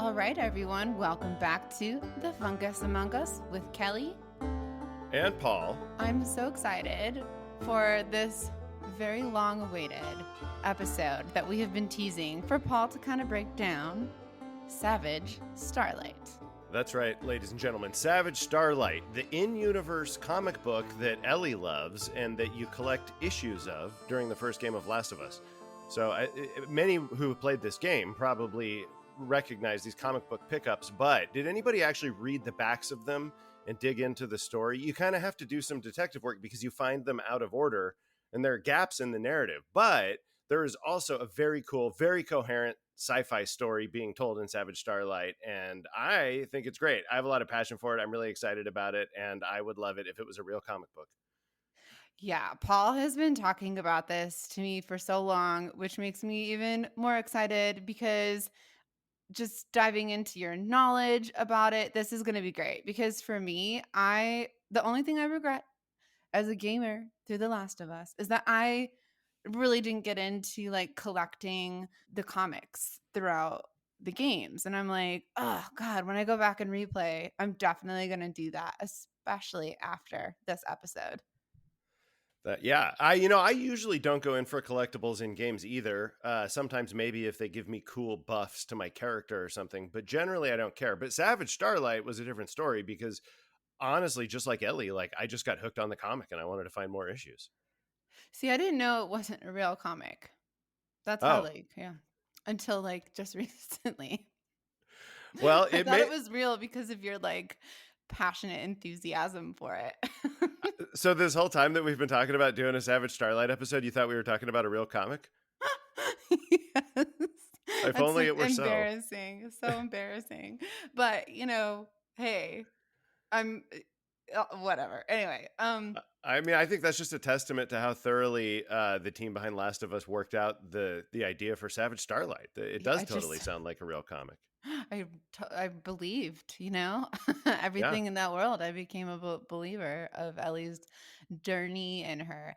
All right, everyone, welcome back to The Fungus Among Us with Kelly and Paul. I'm so excited for this very long-awaited episode that we have been teasing for Paul to kind of break down Savage Starlight. That's right, ladies and gentlemen. Savage Starlight, the in-universe comic book that Ellie loves and that you collect issues of during the first game of Last of Us. So many who played this game probably recognize these comic book pickups, but did anybody actually read the backs of them and dig into the story? You kind of have to do some detective work because you find them out of order and there are gaps in the narrative. But there is also a very cool, very coherent sci-fi story being told in Savage Starlight, and I think it's great. I have a lot of passion for it. I'm really excited about it, and I would love it if it was a real comic book. Yeah, Paul has been talking about this to me for so long, which makes me even more excited because just diving into your knowledge about it, this is going to be great. Because for me, the only thing I regret as a gamer through The Last of Us is that I really didn't get into like collecting the comics throughout the games. And I'm like, oh God, when I go back and replay, I'm definitely going to do that, especially after this episode. I usually don't go in for collectibles in games either. Sometimes maybe if they give me cool buffs to my character or something, but generally I don't care. But Savage Starlight was a different story because honestly, just like Ellie, like I just got hooked on the comic and I wanted to find more issues. See, I didn't know it wasn't a real comic. That's how until like just recently. Well, I thought it was real because of your like passionate enthusiasm for it. So this whole time that we've been talking about doing a Savage Starlight episode, you thought we were talking about a real comic? Yes. If only it were embarrassing. So embarrassing. But, hey, I'm whatever. Anyway, I mean, I think that's just a testament to how thoroughly the team behind Last of Us worked out the idea for Savage Starlight. It does totally sound like a real comic. I believed, everything in that world. I became a believer of Ellie's journey and her,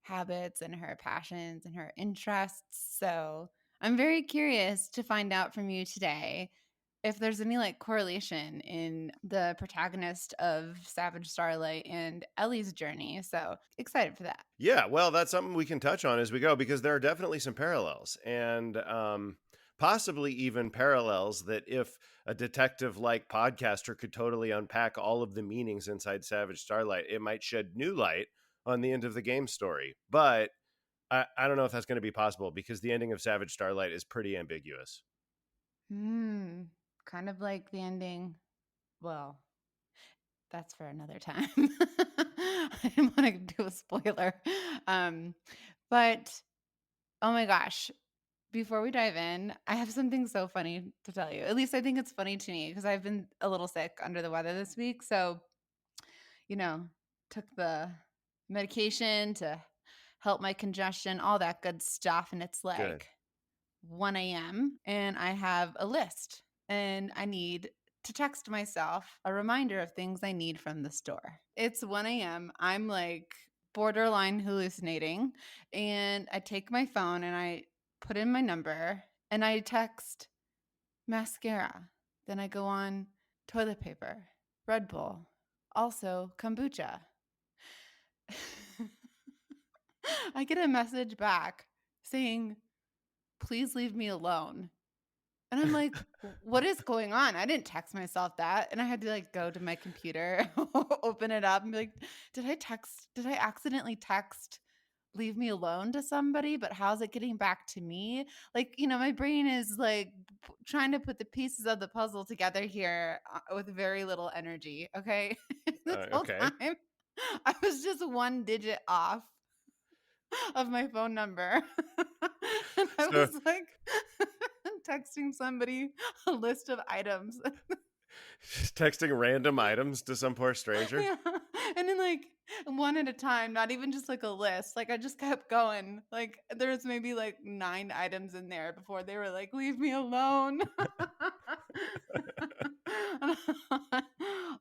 habits and her passions and her interests. So I'm very curious to find out from you today if there's any like correlation in the protagonist of Savage Starlight and Ellie's journey. So excited for that. Yeah, well, that's something we can touch on as we go because there are definitely some parallels and possibly even parallels that if a detective-like podcaster could totally unpack all of the meanings inside Savage Starlight, it might shed new light on the end of the game story. But I don't know if that's going to be possible because the ending of Savage Starlight is pretty ambiguous. Kind of like the ending. Well, that's for another time. I didn't want to do a spoiler. But oh my gosh, before we dive in, I have something so funny to tell you. At least I think it's funny to me because I've been a little sick under the weather this week. So, took the medication to help my congestion, all that good stuff. And it's like Good. 1 a.m. and I have a list and I need to text myself a reminder of things I need from the store. It's 1 a.m. I'm like borderline hallucinating and I take my phone and I put in my number and I text mascara. Then I go on toilet paper, Red Bull, also kombucha. I get a message back saying, please leave me alone. And I'm like, what is going on? I didn't text myself that. And I had to like go to my computer, open it up and be like, did I accidentally text leave me alone to somebody? But how's it getting back to me? Like, my brain is like trying to put the pieces of the puzzle together here with very little energy. Okay. This whole time I was just one digit off of my phone number. And I was like texting somebody a list of items. Texting random items to some poor stranger. Yeah. And then like one at a time, not even just like a list. Like I just kept going. Like there's maybe like 9 items in there before they were like, leave me alone.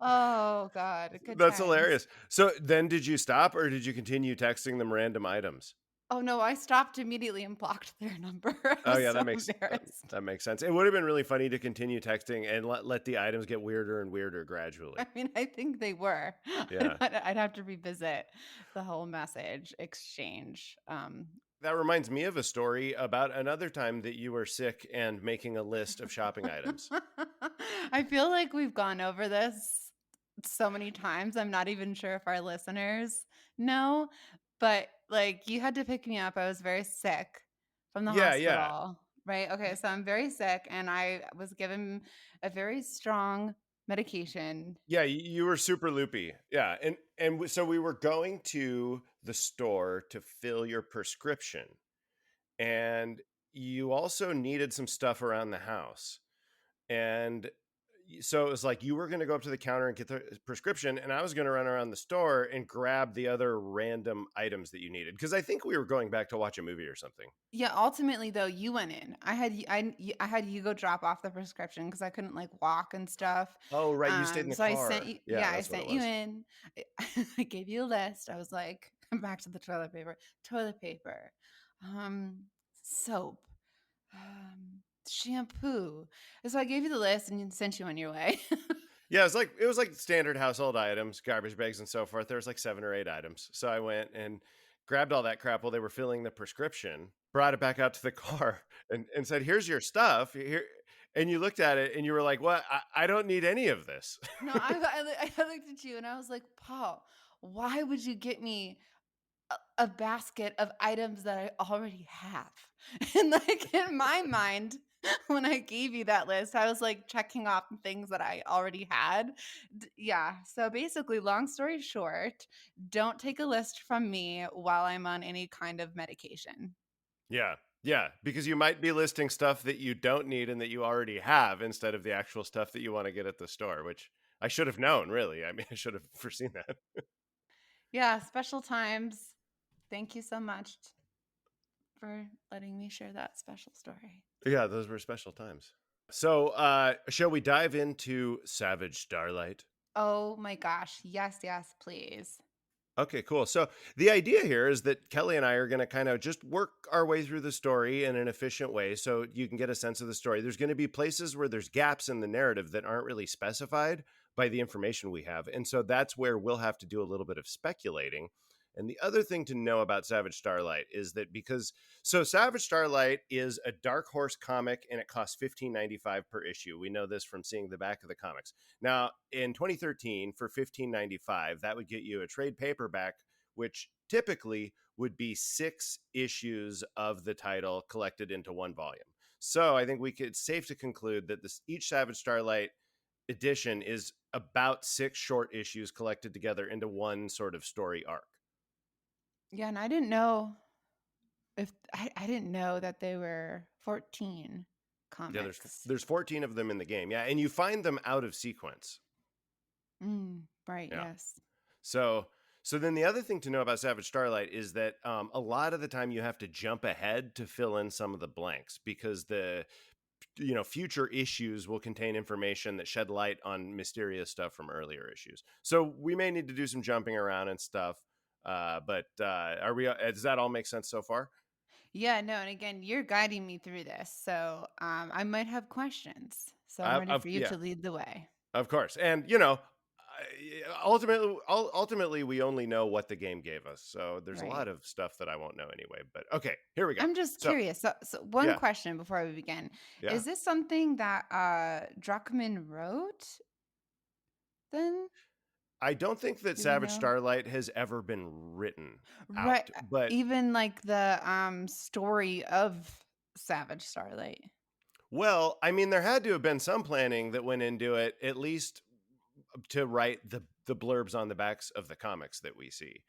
Oh God. That's hilarious. So then did you stop or did you continue texting them random items? Oh, no, I stopped immediately and blocked their number. I Oh was yeah, so embarrassed. that makes sense. It would have been really funny to continue texting and let the items get weirder and weirder gradually. I mean, I think they were. Yeah. I'd have to revisit the whole message exchange. That reminds me of a story about another time that you were sick and making a list of shopping items. I feel like we've gone over this so many times. I'm not even sure if our listeners know, but like you had to pick me up. I was very sick from the Yeah, yeah. hospital, right? Okay, so I'm very sick and I was given a very strong medication. Yeah, you were super loopy. Yeah, so we were going to the store to fill your prescription, and you also needed some stuff around the house. And so it was like you were going to go up to the counter and get the prescription, and I was going to run around the store and grab the other random items that you needed because I think we were going back to watch a movie or something. Yeah, ultimately though, you went in. I had you go drop off the prescription because I couldn't like walk and stuff. Oh, right, you stayed in the So I sent car. you. Yeah, Yeah, I that's what it sent you was. in. I gave you a list. I was like, back to the toilet paper, um, soap, shampoo. And so I gave you the list and sent you on your way. Yeah, it was like standard household items, garbage bags and so forth. There was like 7 or 8 items. So I went and grabbed all that crap while they were filling the prescription, brought it back out to the car and said, "Here's your stuff." Here, and you looked at it and you were like, "What? I don't need any of this." No, I looked at you and I was like, Paul, why would you get me a basket of items that I already have? And like in my mind, when I gave you that list, I was like checking off things that I already had. Yeah. So basically, long story short, don't take a list from me while I'm on any kind of medication. Yeah. Yeah, because you might be listing stuff that you don't need and that you already have instead of the actual stuff that you want to get at the store, which I should have known, really. I mean, I should have foreseen that. Yeah. Special times. Thank you so much for letting me share that special story. Yeah, those were special times. So, shall we dive into Savage Starlight? Oh my gosh. Yes, yes, please. Okay, cool. So the idea here is that Kelly and I are going to kind of just work our way through the story in an efficient way so you can get a sense of the story. There's going to be places where there's gaps in the narrative that aren't really specified by the information we have. And so that's where we'll have to do a little bit of speculating. And the other thing to know about Savage Starlight is that Savage Starlight is a Dark Horse comic and it costs $15.95 per issue. We know this from seeing the back of the comics. Now, in 2013, for $15.95, that would get you a trade paperback, which typically would be 6 issues of the title collected into one volume. So I think it's safe to conclude that each Savage Starlight edition is about 6 short issues collected together into one sort of story arc. Yeah, and I didn't know if I didn't know that they were 14 Yeah, there's comics. there's 14 of them in the game. Yeah, and you find them out of sequence. Right, Yeah. yes. So then the other thing to know about Savage Starlight is that a lot of the time you have to jump ahead to fill in some of the blanks because the future issues will contain information that shed light on mysterious stuff from earlier issues. So we may need to do some jumping around and stuff. But are we? Does that all make sense so far? Yeah, no, and again, you're guiding me through this, so I might have questions. So I'm ready Of for you Yeah, to lead the way. of course. And ultimately, we only know what the game gave us. So there's a Right. lot of stuff that I won't know anyway. But okay, here we go. I'm just So curious. So one yeah, question before we begin. yeah. Is this something that Druckmann wrote then? I don't think that Do we Savage know? Starlight has ever been written Right. out, but Even like the story of Savage Starlight. well, I mean, there had to have been some planning that went into it, at least to write the blurbs on the backs of the comics that we see.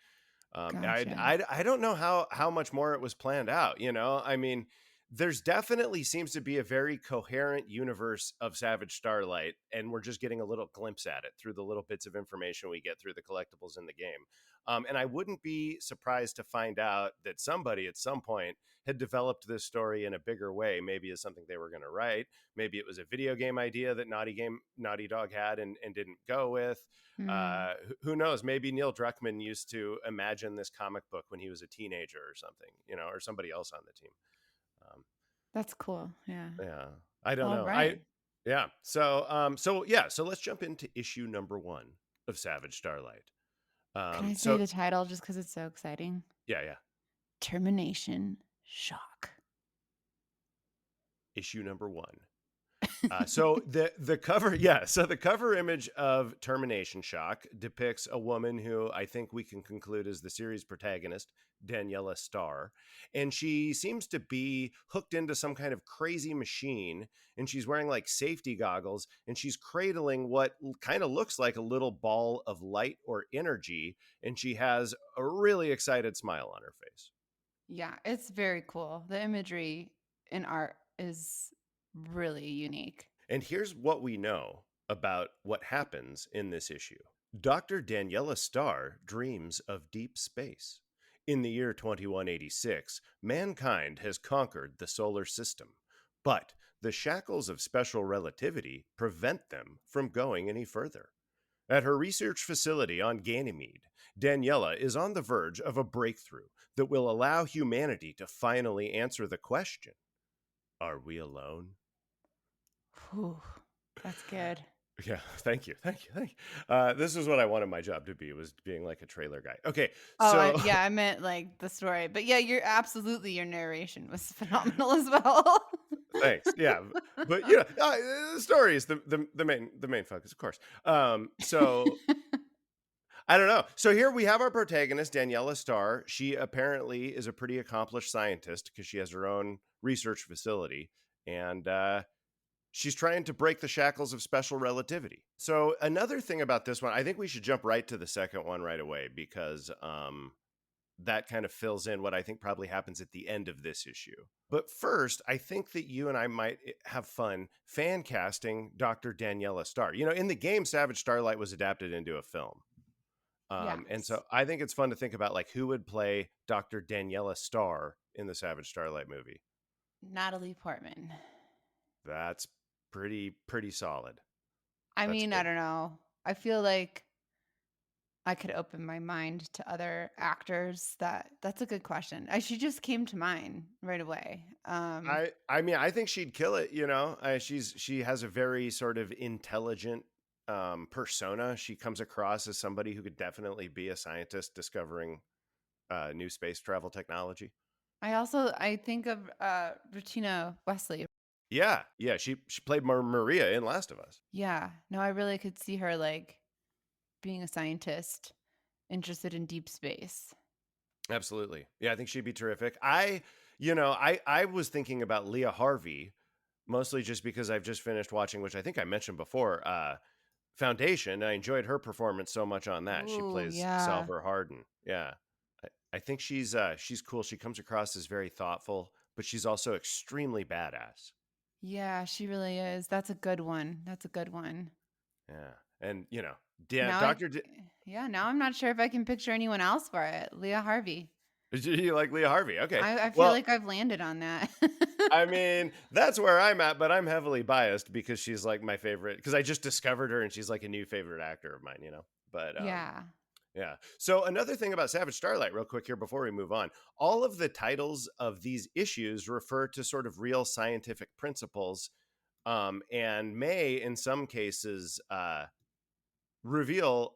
Gotcha. I don't know how much more it was planned out. I mean, there's definitely seems to be a very coherent universe of Savage Starlight, and we're just getting a little glimpse at it through the little bits of information we get through the collectibles in the game. And I wouldn't be surprised to find out that somebody at some point had developed this story in a bigger way, maybe as something they were going to write. Maybe it was a video game idea that Naughty Dog had and didn't go with. Mm, Who knows? Maybe Neil Druckmann used to imagine this comic book when he was a teenager or something, or somebody else on the team. Um, that's cool. Yeah. yeah, I don't All know. right. Yeah. So let's jump into issue number 1 of Savage Starlight. Can I say So the title just because it's so exciting? yeah, yeah. Termination Shock. Issue number 1. So the cover, yeah. So the cover image of Termination Shock depicts a woman who I think we can conclude is the series protagonist, Daniela Star, and she seems to be hooked into some kind of crazy machine, and she's wearing like safety goggles, and she's cradling what kind of looks like a little ball of light or energy, and she has a really excited smile on her face. Yeah, it's very cool. The imagery in art is really unique. And here's what we know about what happens in this issue. Dr. Daniela Star dreams of deep space. In the year 2186, mankind has conquered the solar system, but the shackles of special relativity prevent them from going any further. At her research facility on Ganymede, Daniela is on the verge of a breakthrough that will allow humanity to finally answer the question, are we alone? Whew, that's good. Yeah, thank you, thank you, thank you. This is what I wanted my job to be, was being like a trailer guy. Okay, Oh, so yeah, I meant like the story. But yeah, your narration was phenomenal as well. thanks. Yeah, but the story is the main focus, of course. So I don't know. So here we have our protagonist, Daniela Starr. She apparently is a pretty accomplished scientist because she has her own research facility, and she's trying to break the shackles of special relativity. So another thing about this one, I think we should jump right to the second one right away because that kind of fills in what I think probably happens at the end of this issue. But first, I think that you and I might have fun fan casting Dr. Daniela Star. In the game, Savage Starlight was adapted into a film. And Yes. so I think it's fun to think about like who would play Dr. Daniela Star in the Savage Starlight movie. Natalie Portman. That's pretty solid. I That's mean, I good. don't know. I feel like I could open my mind to other actors. That's a good question. She just came to mind right away. I mean, I think she'd kill it. She has a very sort of intelligent persona. She comes across as somebody who could definitely be a scientist discovering new space travel technology. I think of Regina Wesley. Yeah, yeah. She played Maria in Last of Us. Yeah. No, I really could see her like being a scientist interested in deep space. Absolutely. Yeah, I think she'd be terrific. I was thinking about Leah Harvey mostly just because I've just finished watching, which I think I mentioned before, Foundation. I enjoyed her performance so much on that. She Ooh, plays yeah. Salvor Hardin. Yeah. I think she's cool. She comes across as very thoughtful, but she's also extremely badass. Yeah, she really is. That's a good one. That's a good one. Yeah. And Now I Dr. Yeah, now I'm not sure if I can picture anyone else for it. Leah Harvey. You like Leah Harvey? Okay. I feel Well, like I've landed on that. I mean, that's where I'm at, but I'm heavily biased because she's like my favorite because I just discovered her and she's like a new favorite actor of mine. But Yeah. yeah. So another thing about Savage Starlight, real quick here before we move on, all of the titles of these issues refer to sort of real scientific principles, and may in some cases reveal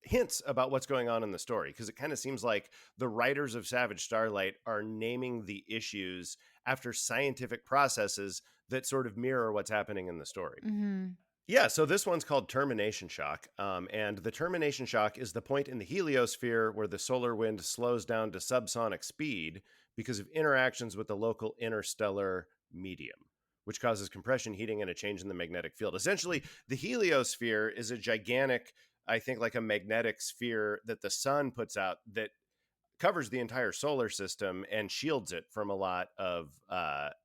hints about what's going on in the story because it kind of seems like the writers of Savage Starlight are naming the issues after scientific processes that sort of mirror what's happening in the story. Mhm. Yeah, so this one's called Termination Shock. And the termination shock is the point in the heliosphere where the solar wind slows down to subsonic speed because of interactions with the local interstellar medium, which causes compression, heating, and a change in the magnetic field. Essentially, the heliosphere is a gigantic, I think, like a magnetic sphere that the sun puts out that covers the entire solar system and shields it from a lot of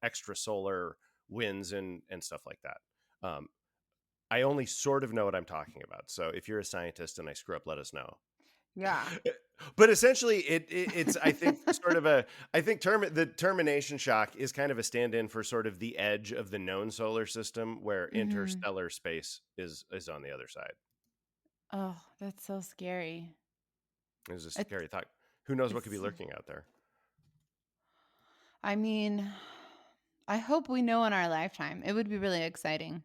extrasolar winds and stuff like that. Um, I only sort of know what I'm talking about. So if you're a scientist and I screw up, let us know. Yeah. But essentially, it's I think sort of a I think the termination shock is kind of a stand-in for sort of the edge of the known solar system, where Mhm. interstellar space is on the other side. Oh, that's so scary. It's a It's scary thought. Who knows what could be it's lurking out there? I mean, I hope we know in our lifetime. It would be really exciting.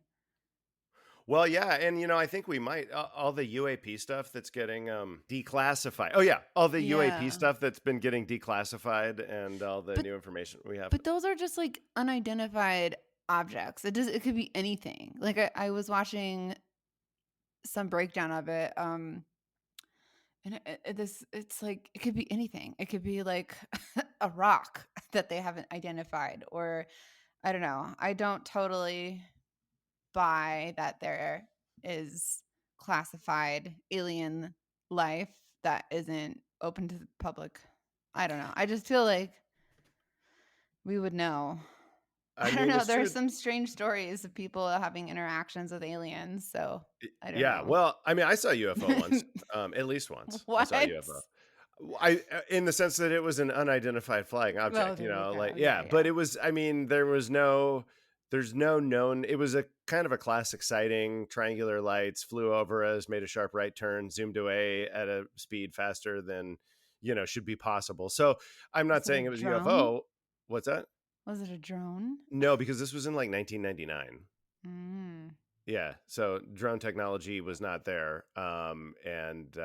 Well, yeah, and I think we might all the UAP stuff that's getting declassified. Oh yeah, all the UAP Yeah. stuff that's been getting declassified, and all the But new information we have. but those are just like unidentified objects. It could be anything. Like I was watching some breakdown of it. And it's like it could be anything. It could be like a rock that they haven't identified, or I don't know. I don't totally buy that there is classified alien life that isn't open to the public. I don't know. I just feel like we would know. I I don't mean, know. it's There's true. some strange stories of people having interactions with aliens, so I don't Yeah, know. well, I mean, I saw a UFO once, at least once. I saw a What? UFO. In the sense that it was an unidentified flying Oh, object, there you like go. yeah, Yeah, but yeah. it was. I mean, there's no known. It was a kind of a classic sighting. Triangular lights flew over us, made a sharp right turn, zoomed away at a speed faster than should be possible. So I'm not Was it a saying it was a drone? UFO. What's that? Was it a drone? No, because this was in like 1999. Mm. Yeah, so drone technology was not there. And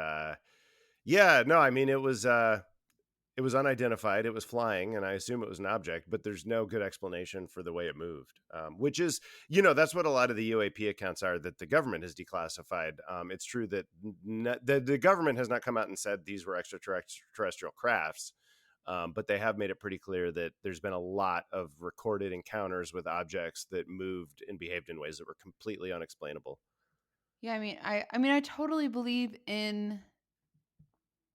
yeah, no, I mean it was unidentified. It was flying, and I assume it was an object, but there's no good explanation for the way it moved. Which is, that's what a lot of the UAP accounts are that the government has declassified. It's true that the government has not come out and said these were extraterrestrial crafts. But they have made it pretty clear that there's been a lot of recorded encounters with objects that moved and behaved in ways that were completely unexplainable. Yeah, I mean, I totally believe in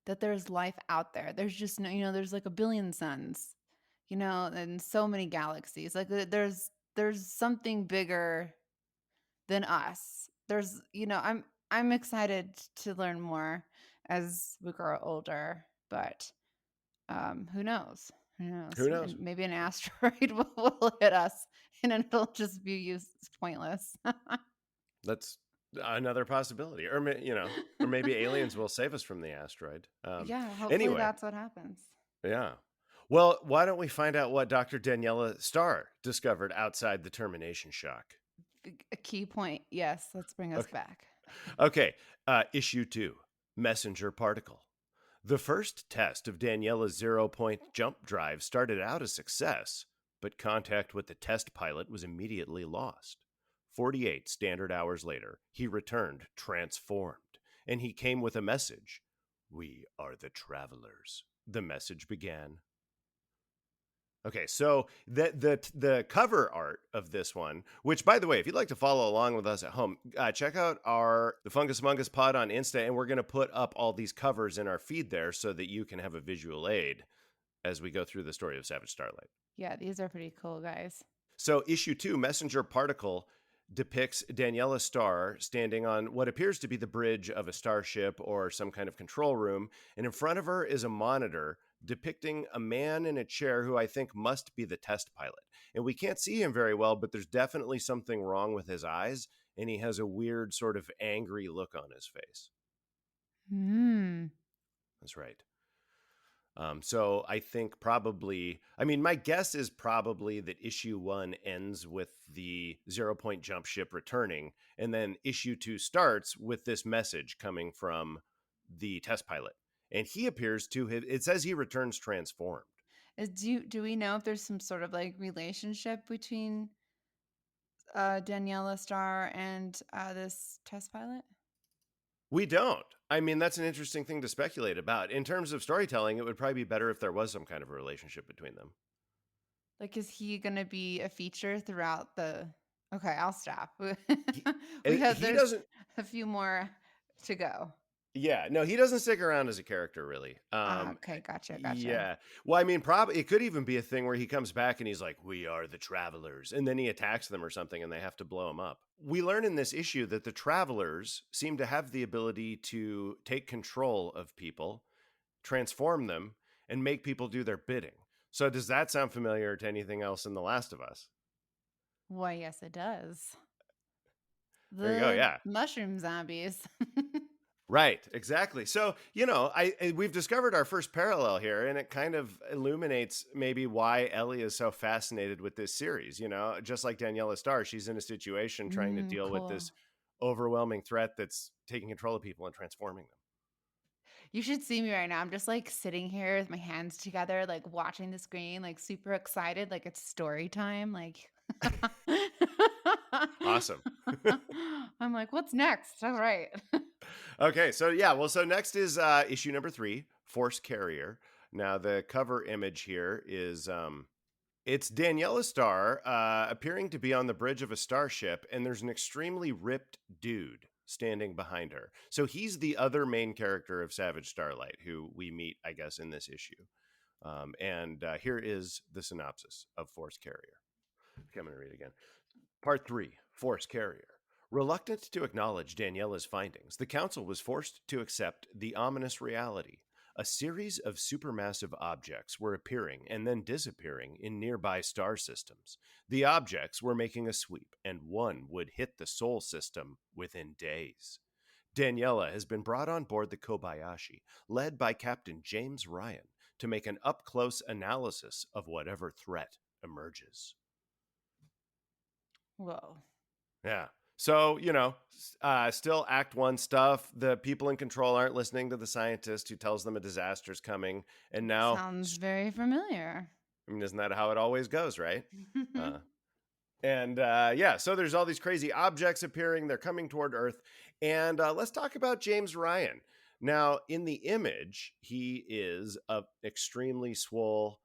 that there's life out there. There's just no, there's like a billion suns, and so many galaxies. Like there's something bigger than us. I'm excited to learn more as we grow older, but who knows? Who knows? Who knows? And maybe an asteroid will hit us and it'll just be pointless. That's another possibility, or or maybe aliens will save us from the asteroid. Yeah, hopefully Anyway, that's what happens. yeah. Well, why don't we find out what Dr. Daniela Star discovered outside the termination shock? A key point. Yes, let's bring us Okay. back. Okay. Issue 2, Messenger Particle. The first test of Daniela's 0-point jump drive started out a success, but contact with the test pilot was immediately lost. 48 standard hours later, he returned transformed, and he came with a message. "We are the travelers," the message began. Okay, so the cover art of this one, which by the way, if you'd like to follow along with us at home, check out the Fungus Mungus Pod on Insta, and we're going to put up all these covers in our feed there so that you can have a visual aid as we go through the story of Savage Starlight. Yeah, these are pretty cool, guys. So issue 2, Messenger Particle, depicts Daniela Star standing on what appears to be the bridge of a starship or some kind of control room, and in front of her is a monitor depicting a man in a chair who I think must be the test pilot. And we can't see him very well, but there's definitely something wrong with his eyes, and he has a weird sort of angry look on his face. Hmm. That's right. So I think my guess is probably that issue 1 ends with the 0-point jump ship returning, and then issue 2 starts with this message coming from the test pilot. And he appears to have, it says he returns transformed. Do we know if there's some sort of like relationship between Daniela Star and this test pilot? We don't. I mean, that's an interesting thing to speculate about. In terms of storytelling, it would probably be better if there was some kind of a relationship between them. Like, is he gonna be a feature throughout the? Okay, I'll stop. He, We have he there's doesn't a few more to go. Yeah, no, he doesn't stick around as a character really. Ah, okay, gotcha, gotcha. Yeah. Well, I mean, probably it could even be a thing where he comes back and he's like, "We are the travelers," and then he attacks them or something, and they have to blow him up. We learn in this issue that the travelers seem to have the ability to take control of people, transform them, and make people do their bidding. So, does that sound familiar to anything else in The Last of Us? Why, yes, it does. There you go. The Yeah. mushroom zombies. Right, exactly. So, we've discovered our first parallel here, and it kind of illuminates maybe why Ellie is so fascinated with this series. Just like Daniela Star, she's in a situation trying to deal with Cool. this overwhelming threat that's taking control of people and transforming them. You should see me right now. I'm just like sitting here with my hands together, like watching the screen, like super excited, like it's story time. Like, Awesome. I'm like, what's next? All right. Okay, so yeah, well, so next is issue number 3, Force Carrier. Now, the cover image here is it's Daniela Star appearing to be on the bridge of a starship, and there's an extremely ripped dude standing behind her. So he's the other main character of Savage Starlight, who we meet, I guess, in this issue. And here is the synopsis of Force Carrier. Okay, I'm going to read it again. Part 3, Force Carrier. Reluctant to acknowledge Daniela's findings, the Council was forced to accept the ominous reality. A series of supermassive objects were appearing and then disappearing in nearby star systems. The objects were making a sweep, and one would hit the Sol system within days. Daniela has been brought on board the Kobayashi, led by Captain James Ryan, to make an up close analysis of whatever threat emerges. Whoa. Yeah. So, still Act 1 stuff. The people in control aren't listening to the scientist who tells them a disaster's coming. And now, Sounds very familiar. I mean, isn't that how it always goes, right? Uh, and yeah, so there's all these crazy objects appearing. They're coming toward Earth. And let's talk about James Ryan. Now, in the image, he is a extremely swole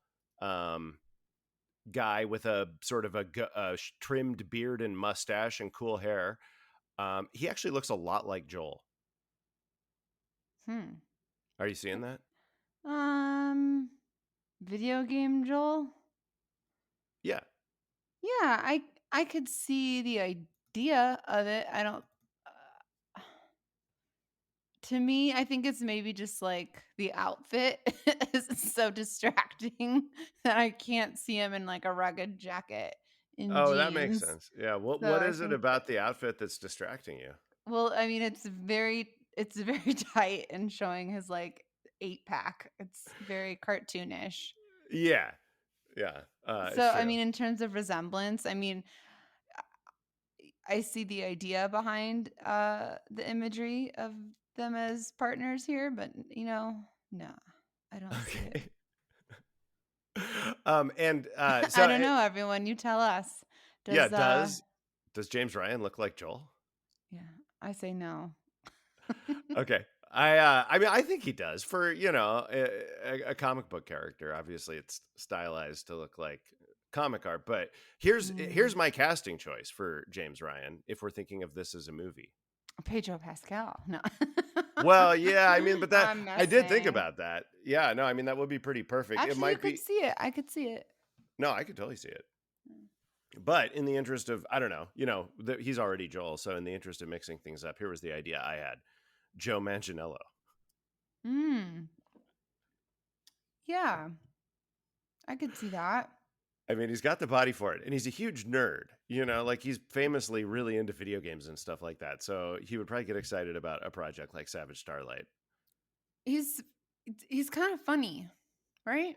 guy with a sort of a trimmed beard and mustache and cool hair. He actually looks a lot like Joel. Hmm. Are you seeing that? Um, Video game Joel? Yeah. Yeah, I could see the idea of it. I don't To me, I think it's maybe just like the outfit is so distracting that I can't see him in like a rugged jacket in Oh, that makes jeans. sense. Yeah. What So what I is it think about the outfit that's distracting you? well, I mean, it's very tight and showing his like 8-pack. It's very cartoonish. Yeah. Yeah. So It's I true. mean, in terms of resemblance, I mean, I see the idea behind the imagery of them as partners here, but no, I don't see it. Okay. And I so don't know, everyone, you tell us. yeah, Does does James Ryan look like Joel? yeah, I say no. Okay. I mean, I think he does for, a comic book character. Obviously, it's stylized to look like comic art, but here's Mm, my casting choice for James Ryan if we're thinking of this as a movie. Pedro Pascal. No. Well, yeah, I mean, but that I'm I did think messing. about that. Yeah, no, I mean that would be pretty perfect. It Actually, you might could be see it. I could see it. no, I could totally see it. But in the interest of I don't know, he's already Joel, so in the interest of mixing things up, here was the idea I had: Joe Manganiello. Mm, yeah, I could see that. I mean, he's got the body for it, and he's a huge nerd. Like he's famously really into video games and stuff like that. So he would probably get excited about a project like Savage Starlight. He's he's kind of funny, right?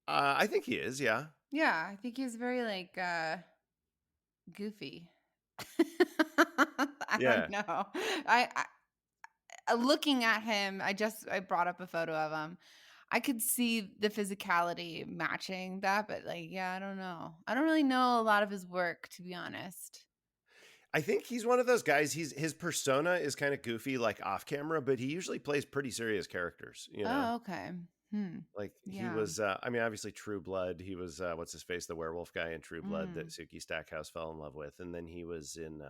I think he is, yeah, Yeah, I think he's very like goofy. I don't yeah. know. Looking at him, I brought up a photo of him. I could see the physicality matching that, but like, yeah, I don't know. I don't really know a lot of his work, to be honest. I think he's one of those guys. His persona is kind of goofy, like off camera, but he usually plays pretty serious characters. Oh, okay. Hmm. Like he Yeah. was. I mean, obviously True Blood. He was what's his face, the werewolf guy in True Blood that Mm. Suki Stackhouse fell in love with, and then he was in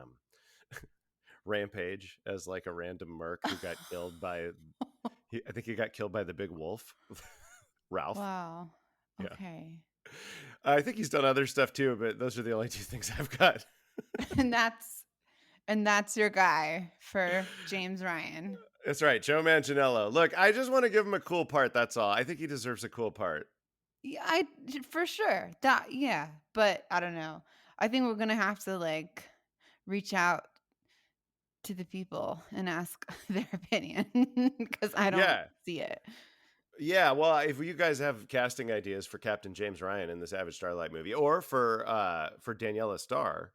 rampage as like a random merc who got killed by. I think he got killed by the big wolf, Ralph. Wow. Yeah, Okay. I think he's done other stuff too, but those are the only two things I've got. And that's your guy for James Ryan. That's right, Joe Manganiello. Look, I just want to give him a cool part. That's all. I think he deserves a cool part. Yeah, I for sure. That yeah, but I don't know. I think we're gonna have to like reach out to the people and ask their opinion because I don't Yeah, see it. yeah. Well, if you guys have casting ideas for Captain James Ryan in the Savage Starlight movie, or for Daniela Star,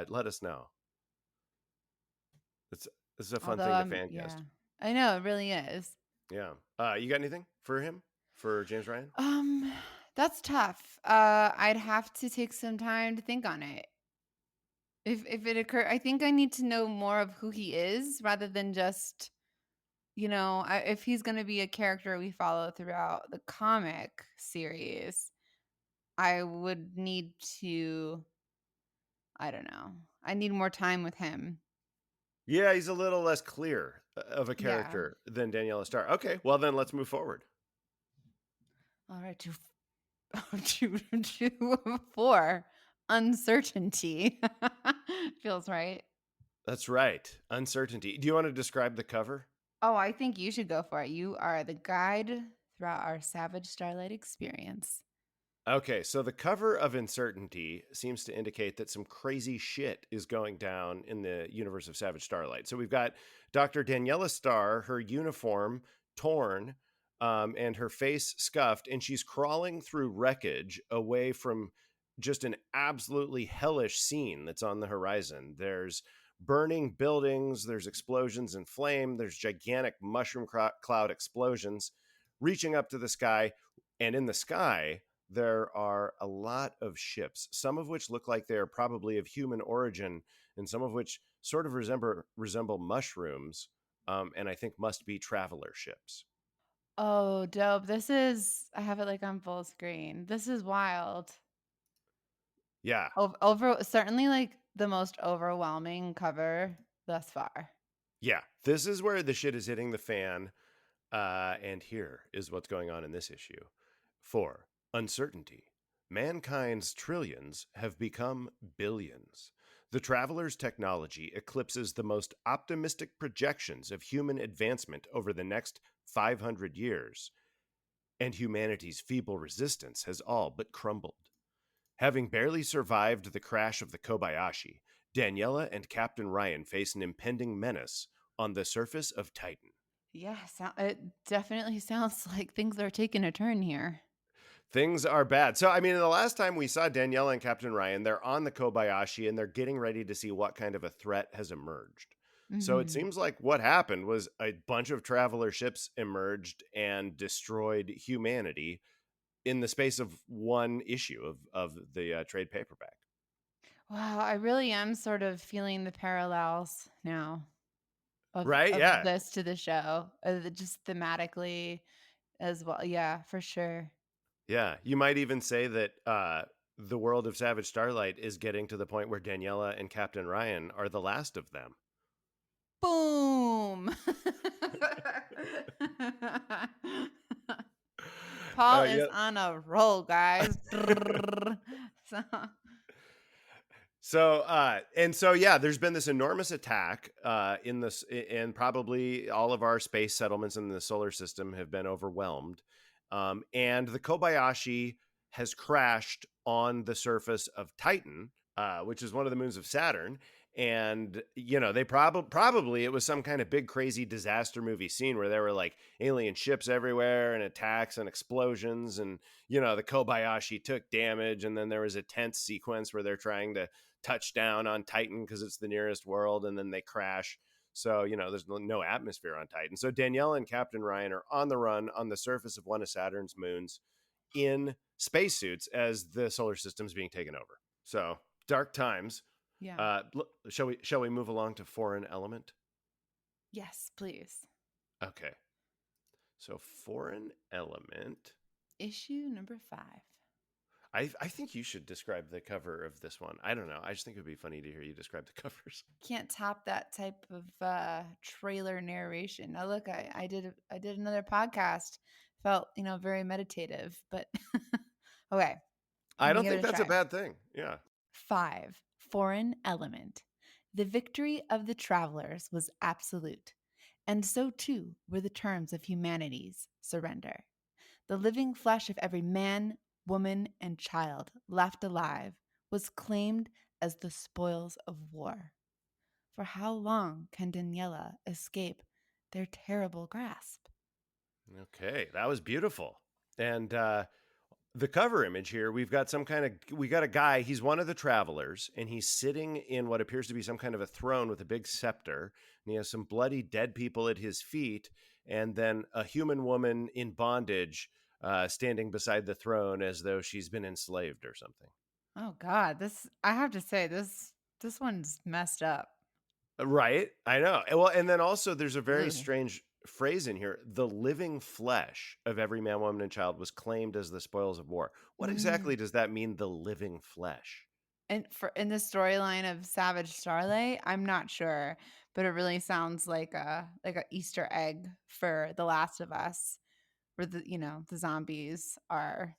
let us know. It's This is a fun Although thing to I'm fan yeah. cast. I know it really is. Yeah. You got anything for him for James Ryan? Um that's tough. I'd have to take some time to think on it. If it occur I think I need to know more of who he is rather than just if he's going to be a character we follow throughout the comic series, I would need to I don't know. I need more time with him. Yeah, he's a little less clear of a Yeah. character than Daniela Star. Okay, well then let's move forward. All right, to 4 uncertainty. Feels right. That's right. Uncertainty. Do you want to describe the cover? Oh, I think you should go for it. You are the guide throughout our Savage Starlight experience. Okay, so the cover of Uncertainty seems to indicate that some crazy shit is going down in the universe of Savage Starlight. So we've got Dr. Daniela Star, her uniform torn, and her face scuffed, and she's crawling through wreckage away from just an absolutely hellish scene that's on the horizon. There's burning buildings, there's explosions and flame, there's gigantic mushroom cloud explosions reaching up to the sky, and in the sky, there are a lot of ships, some of which look like they are probably of human origin, and some of which sort of resemble mushrooms, and I think must be traveler ships. Oh, dope. I have it like on full screen. This is wild. Yeah, Over certainly like the most overwhelming cover thus far. yeah. This is where the shit is hitting the fan, and here is what's going on in this issue. 4. Uncertainty. Mankind's trillions have become billions. The Traveler's technology eclipses the most optimistic projections of human advancement over the next 500 years, and humanity's feeble resistance has all but crumbled. Having barely survived the crash of the Kobayashi, Daniela and Captain Ryan face an impending menace on the surface of Titan. Yeah, it definitely sounds like things are taking a turn here. Things are bad. So, I mean, the last time we saw Daniela and Captain Ryan, they're on the Kobayashi and they're getting ready to see what kind of a threat has emerged. So it Mhm. seems like what happened was a bunch of traveler ships emerged and destroyed humanity in the space of one issue of the trade paperback. Wow, I really am sort of feeling the parallels now Right? of Yeah. this to the show, just thematically as well. Yeah, for sure. Yeah. You might even say that the world of Savage Starlight is getting to the point where Daniela and Captain Ryan are the last of them. Boom. Paul is Yeah. on a roll, guys. So, Yeah, there's been this enormous attack in this, and probably all of our space settlements in the solar system have been overwhelmed. And the Kobayashi has crashed on the surface of Titan, which is one of the moons of Saturn. And they probably it was some kind of big crazy disaster movie scene where there were like alien ships everywhere and attacks and explosions, and the Kobayashi took damage, and then there was a tense sequence where they're trying to touch down on Titan because it's the nearest world, and then they crash. So, there's no atmosphere on Titan. So Danielle and Captain Ryan are on the run on the surface of one of Saturn's moons in spacesuits as the solar system's being taken over. So, dark times. yeah. Shall we move along to Foreign Element? Yes, please. Okay. So, Foreign Element. Issue number 5. I think you should describe the cover of this one. I don't know. I just think it would be funny to hear you describe the covers. Can't top that type of trailer narration. Now look, I did another podcast. Felt, very meditative, but okay, I let me don't give think it a that's a try. bad thing. Yeah. 5. Foreign element. The victory of the travelers was absolute, and so too were the terms of humanity's surrender. The living flesh of every man, woman, and child left alive was claimed as the spoils of war. For how long can Daniela escape their terrible grasp? Okay, that was beautiful. And the cover image here, we got a guy, he's one of the travelers, and he's sitting in what appears to be some kind of a throne with a big scepter, and he has some bloody dead people at his feet, and then a human woman in bondage standing beside the throne as though she's been enslaved or something. Oh God, this I have to say this one's messed up. Right, I know. Well, and then also there's a very Ugh. strange phrase in here. The living flesh of every man, woman, and child was claimed as the spoils of war. What Mm. exactly does that mean, the living flesh? And for in the storyline of Savage Starlight, I'm not sure, but it really sounds like a Easter egg for The Last of Us, where the zombies are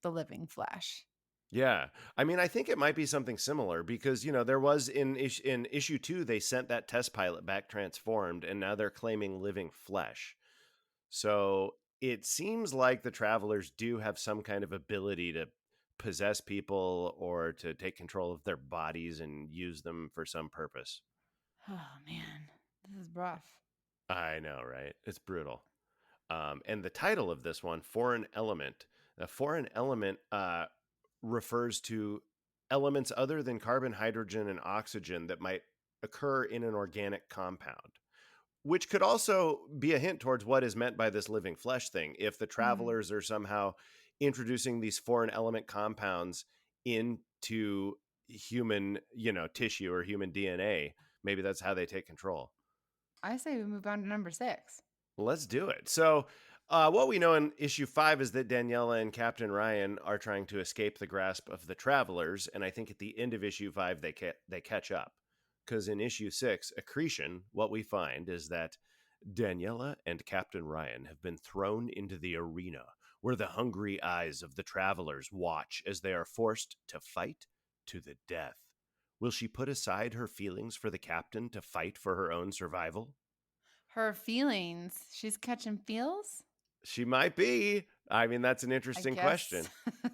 the living flesh. Yeah. I mean, I think it might be something similar because, there was in issue 2 they sent that test pilot back transformed and now they're claiming living flesh. So, it seems like the travelers do have some kind of ability to possess people or to take control of their bodies and use them for some purpose. Oh man, this is rough. I know, right? It's brutal. And the title of this one, Foreign Element. A foreign element refers to elements other than carbon, hydrogen, and oxygen that might occur in an organic compound, which could also be a hint towards what is meant by this living flesh thing. If the Mm. travelers are somehow introducing these foreign element compounds into human, tissue or human DNA, maybe that's how they take control. I say we move on to number 6. Let's do it. So, what we know in issue 5 is that Daniela and Captain Ryan are trying to escape the grasp of the travelers, and I think at the end of issue 5 they catch up. Because in issue 6, Accretion, what we find is that Daniela and Captain Ryan have been thrown into the arena where the hungry eyes of the travelers watch as they are forced to fight to the death. Will she put aside her feelings for the captain to fight for her own survival? Her feelings. She's catching feels? She might be. I mean, that's an I interesting guess question.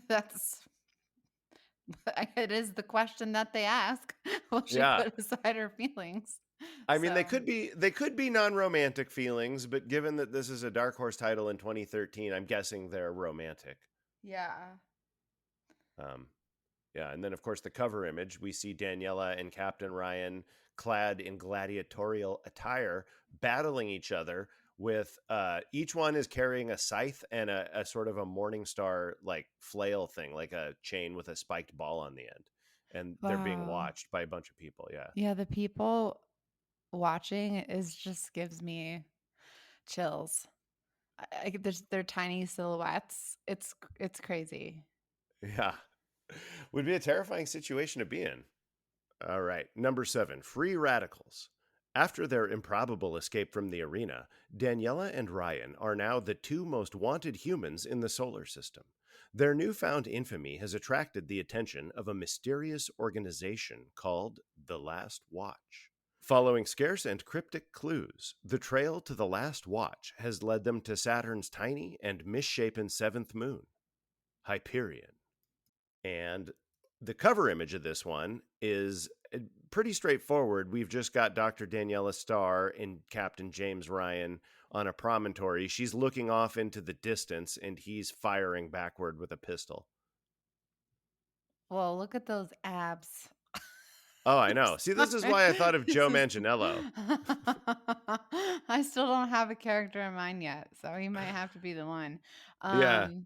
that's it is the question that they ask. Will she Yeah. put aside her feelings? I mean, So, they could be non-romantic feelings, but given that this is a Dark Horse title in 2013, I'm guessing they're romantic. yeah. Um, yeah, and then of course the cover image, we see Daniela and Captain Ryan clad in gladiatorial attire battling each other with each one is carrying a scythe and a sort of a morning star like flail thing, like a chain with a spiked ball on the end. And they're being Wow. watched by a bunch of people. Yeah. Yeah, the people watching is just gives me chills. There's their tiny silhouettes. It's crazy. Yeah. Would be a terrifying situation to be in. All right. Number 7, Free Radicals. After their improbable escape from the arena, Daniela and Ryan are now the two most wanted humans in the solar system. Their newfound infamy has attracted the attention of a mysterious organization called the Last Watch. Following scarce and cryptic clues, the trail to the Last Watch has led them to Saturn's tiny and misshapen seventh moon, Hyperion. And the cover image of this one is pretty straightforward. We've just got Dr. Daniela Star and Captain James Ryan on a promontory. She's looking off into the distance and he's firing backward with a pistol. Well, look at those abs. Oh, I I'm know. See, this is sorry. why I thought of This Joe is Manganiello. I still don't have a character in mind yet, so he might have to be the one. Yeah. Um,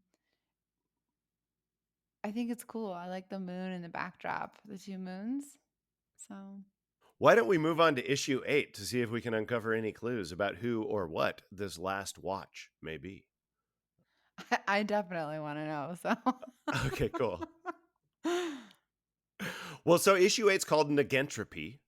I think it's cool. I like the moon in the backdrop, the 2 moons. So, Why don't we move on to issue 8 to see if we can uncover any clues about who or what this last watch may be? I definitely wanna know, Okay, cool. so Well, so issue eight's called negentropy,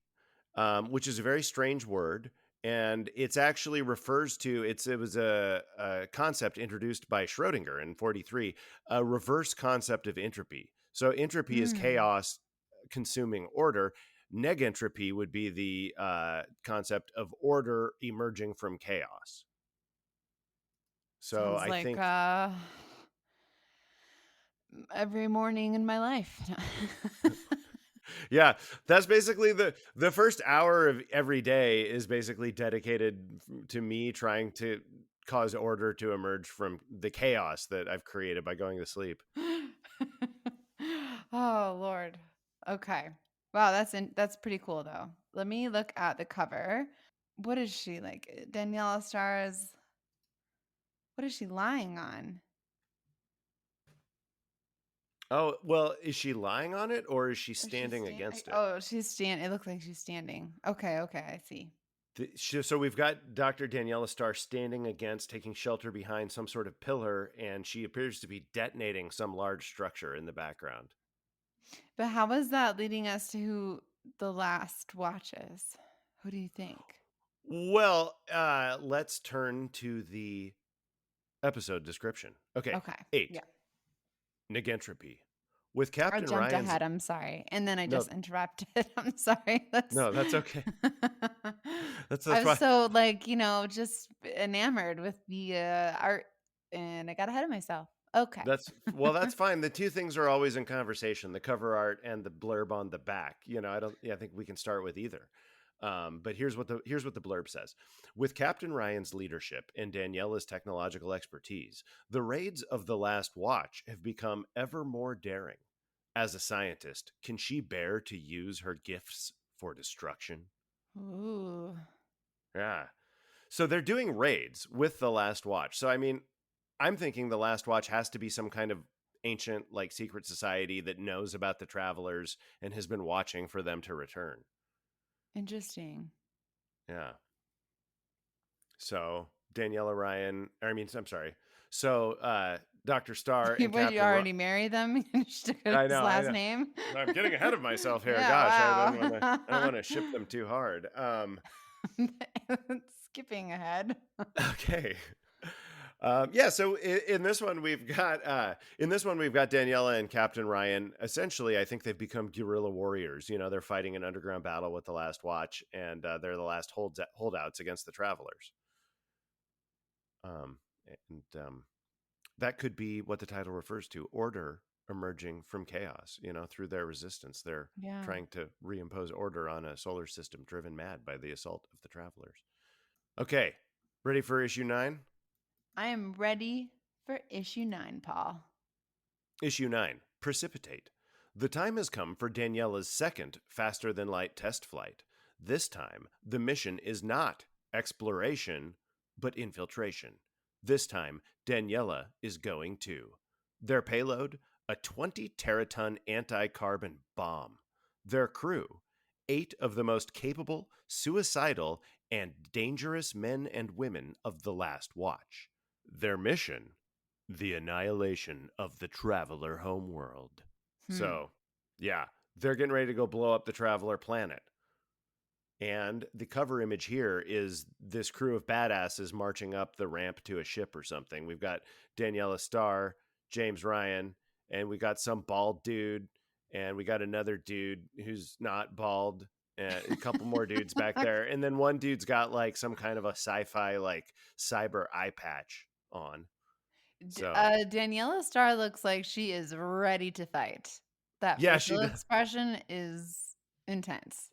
which is a very strange word, and it's actually refers to it was a concept introduced by Schrodinger in 43, a reverse concept of entropy. So entropy is Mm, chaos consuming order. Negentropy would be the concept of order emerging from chaos. So sounds I like, think every morning in my life. yeah, that's basically the first hour of every day is basically dedicated to me trying to cause order to emerge from the chaos that I've created by going to sleep. Oh, Lord. Okay. Wow, that's pretty cool, though. Let me look at the cover. What is she like? Daniela Star is what is she lying on? Oh, well, is she lying on it or is she Or she's standing standing? against it? Oh, she's stand. It looks like she's standing. Okay, okay, I see. So we've got Dr. Daniela Star standing against, taking shelter behind some sort of pillar, and she appears to be detonating some large structure in the background. But how is that leading us to who the last watch is? Who do you think? Well, let's turn to the episode description. Okay, Okay. 8. Yeah. Negentropy. With I Captain jumped Ryan's ahead. I'm sorry. And then I no, just interrupted. I'm sorry. That's no, that's okay. I That's was why. so like, just enamored with the art and I got ahead of myself. Okay. That's fine. The two things are always in conversation: the cover art and the blurb on the back. I don't. Yeah, I think we can start with either. But here's what the blurb says: With Captain Ryan's leadership and Daniela's technological expertise, the raids of the Last Watch have become ever more daring. As a scientist, can she bear to use her gifts for destruction? Ooh. Yeah. So they're doing raids with the Last Watch. So I mean, I'm thinking the Last Watch has to be some kind of ancient like secret society that knows about the travelers and has been watching for them to return. Interesting. Yeah. So Daniela Ryan, or I mean, I'm sorry. So Dr. Star and Would you Captain already marry them? You just took his I last know. name? I'm getting ahead of myself here. Yeah, Gosh, I don't wow. want to ship them too hard. Skipping ahead. Okay. Yeah, so in this one we've got Daniela and Captain Ryan. Essentially, I think they've become guerrilla warriors. They're fighting an underground battle with the Last Watch, and they're the last holdouts against the Travelers. Um, and that could be what the title refers to: order emerging from chaos. Through their resistance, they're Yeah. trying to reimpose order on a solar system driven mad by the assault of the Travelers. Okay, ready for issue 9? I am ready for issue 9, Paul. Issue 9: Precipitate. The time has come for Daniela's second faster than light test flight. This time, the mission is not exploration, but infiltration. This time, Daniela is going too. Their payload: a 20 teraton anti carbon bomb. Their crew: 8 of the most capable, suicidal, and dangerous men and women of the Last Watch. Their mission: the annihilation of the Traveler homeworld. Hmm. So, yeah, they're getting ready to go blow up the Traveler planet. And the cover image here is this crew of badasses marching up the ramp to a ship or something. We've got Daniela Star, James Ryan, and we got some bald dude, and we got another dude who's not bald, and a couple more dudes back there. And then one dude's got like some kind of a sci-fi like cyber eye patch on. So Daniela Star looks like she is ready to fight. That yeah, she facial does. expression is intense.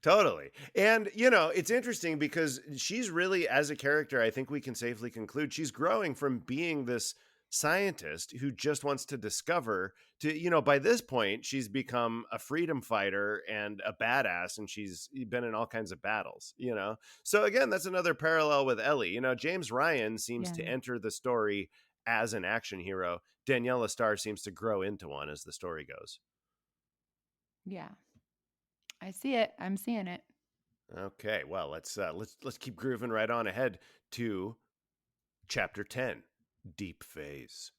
Totally. And, it's interesting because she's really, as a character, I think we can safely conclude she's growing from being this scientist who just wants to discover to, by this point, she's become a freedom fighter and a badass, and she's been in all kinds of battles. So, again, that's another parallel with Ellie. James Ryan seems to Yeah. enter the story as an action hero. Daniela Starr seems to grow into one as the story goes. Yeah. I see it. I'm seeing it. Okay, well, let's keep grooving right on ahead to chapter 10. Deep phase.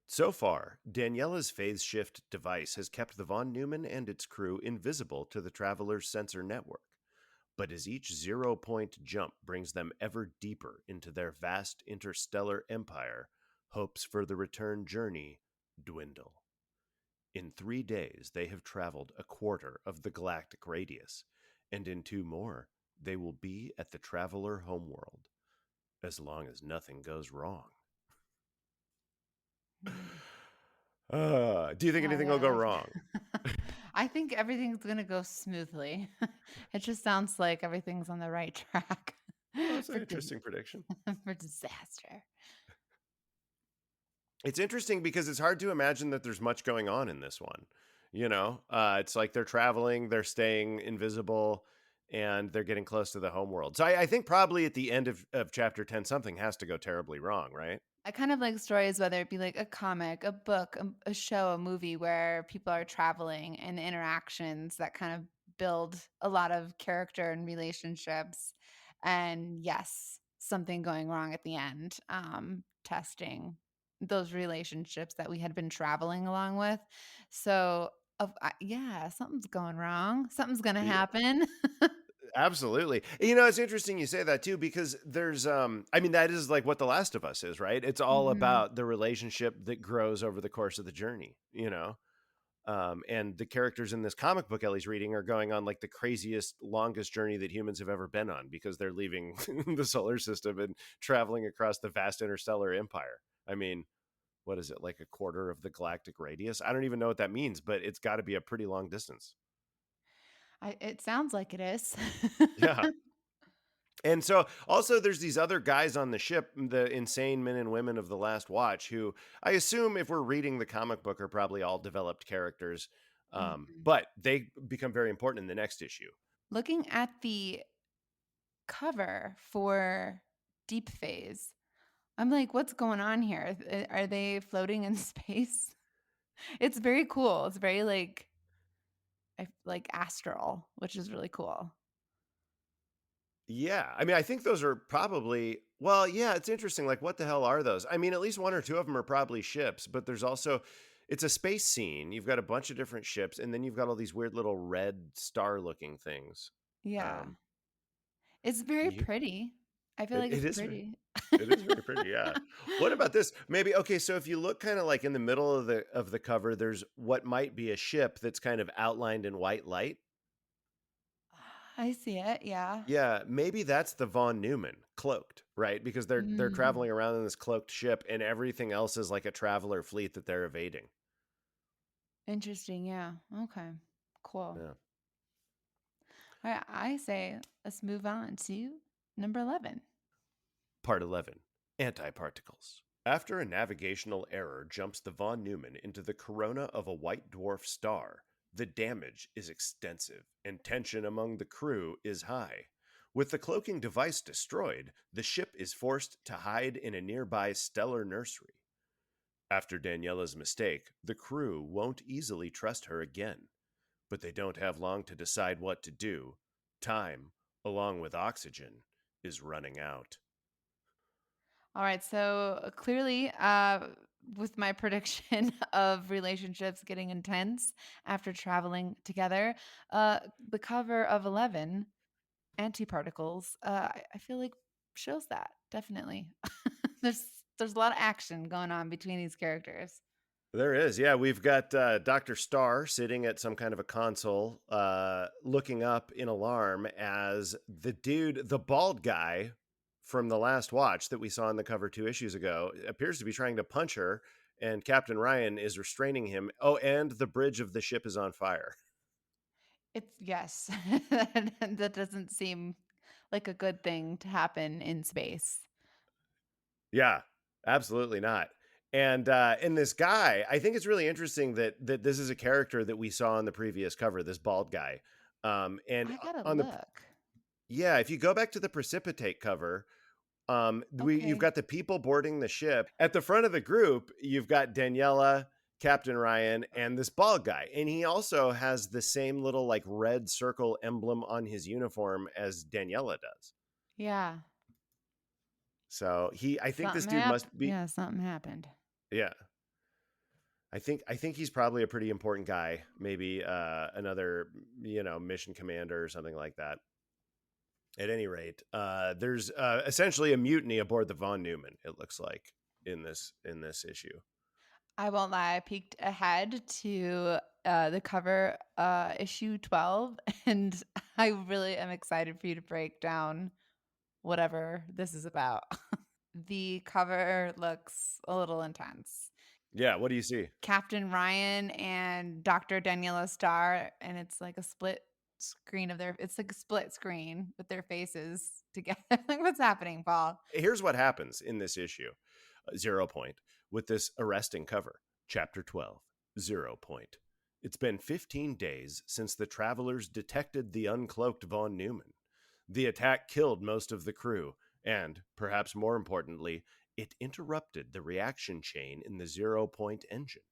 So far, Daniela's phase shift device has kept the Von Neumann and its crew invisible to the traveler's sensor network. But as each 0 point jump brings them ever deeper into their vast interstellar empire, hopes for the return journey dwindle. In 3 days, they have traveled a quarter of the galactic radius, and in 2 more, they will be at the traveler homeworld, as long as nothing goes wrong. Hmm. Do you think Wow, anything will yeah, go wrong? I think everything's gonna go smoothly. It just sounds like everything's on the right track Well, that's an for interesting prediction. for disaster. It's interesting because it's hard to imagine that there's much going on in this one. It's like they're traveling, they're staying invisible, and they're getting close to the homeworld. So I think probably at the end of chapter 10, something has to go terribly wrong, right? I kind of like stories, whether it be like a comic, a book, a show, a movie, where people are traveling and interactions that kind of build a lot of character and relationships. And yes, something going wrong at the end, testing those relationships that we had been traveling along with. So, yeah, something's going wrong. Something's going to Yeah, happen. absolutely. It's interesting you say that too, because there's I mean, that is like what The Last of Us is, right? It's all Hmm. about the relationship that grows over the course of the journey. And the characters in this comic book Ellie's reading are going on like the craziest, longest journey that humans have ever been on, because they're leaving the solar system and traveling across the vast interstellar empire. I mean, what is it, like a quarter of the galactic radius? I don't even know what that means, but it's got to be a pretty long distance. It sounds like it is. Yeah. And so also there's these other guys on the ship, the insane men and women of the Last Watch, who I assume if we're reading the comic book are probably all developed characters. Mhm. But they become very important in the next issue. Looking at the cover for Deep Phase, I'm like, what's going on here? Are they floating in space? It's very cool. It's very like astral, which is really cool. Yeah. I mean, I think those are probably, well, yeah, it's interesting. Like, what the hell are those? I mean, at least one or two of them are probably ships, but there's also, it's a space scene. You've got a bunch of different ships, and then you've got all these weird little red star looking things. Yeah. Um, It's very you, pretty. I feel it, like it it's is very, pretty. it is very pretty. Yeah. What about this? Maybe, okay. So if you look kind of like in the middle of the cover, there's what might be a ship that's kind of outlined in white light. I see it. Yeah. Yeah, maybe that's the Von Neumann cloaked, right? Because they're Mm, traveling around in this cloaked ship, and everything else is like a traveler fleet that they're evading. interesting. Yeah. Okay. Cool. Yeah. All right. I say let's move on to number 11. Part 11. Antiparticles. After a navigational error jumps the Von Neumann into the corona of a white dwarf star, the damage is extensive and tension among the crew is high. With the cloaking device destroyed, the ship is forced to hide in a nearby stellar nursery. After Daniela's mistake, the crew won't easily trust her again, but they don't have long to decide what to do. Time, along with oxygen, is running out. All right. So clearly, with my prediction of relationships getting intense after traveling together, the cover of 11, Antiparticles, I feel like shows that definitely. there's there's a lot of action going on between these characters. There is, yeah. We've got Dr. Star sitting at some kind of a console, looking up in alarm as the dude, the bald guy from the last watch that we saw on the cover 2 issues ago, appears to be trying to punch her, and Captain Ryan is restraining him. Oh, and the bridge of the ship is on fire. It's yes, that doesn't seem like a good thing to happen in space. Yeah, absolutely not. And this guy, I think it's really interesting that this is a character that we saw on the previous cover, this bald guy. And I gotta on the look. Yeah, if you go back to the Precipitate cover, you've Okay. got the people boarding the ship. At the front of the group, you've got Daniela, Captain Ryan, and this bald guy. And he also has the same little like red circle emblem on his uniform as Daniela does. Yeah. So I think this dude must be, Yeah, something happened. yeah. I think he's probably a pretty important guy. Maybe another, mission commander or something like that. At any rate, there's essentially a mutiny aboard the Von Neumann. It looks like in this issue. I won't lie, I peeked ahead to the cover, issue 12, and I really am excited for you to break down whatever this is about. The cover looks a little intense. Yeah. What do you see? Captain Ryan and Dr. Daniela Star, and it's like a split screen of their it's like a split screen with their faces together. Like, what's happening, Paul? Here's what happens in this issue. 0 Point, with this arresting cover. Chapter 12, 0 Point. It's been 15 days since the travelers detected the uncloaked Von Neumann. The attack killed most of the crew, and, perhaps more importantly, it interrupted the reaction chain in the 0 Point engine.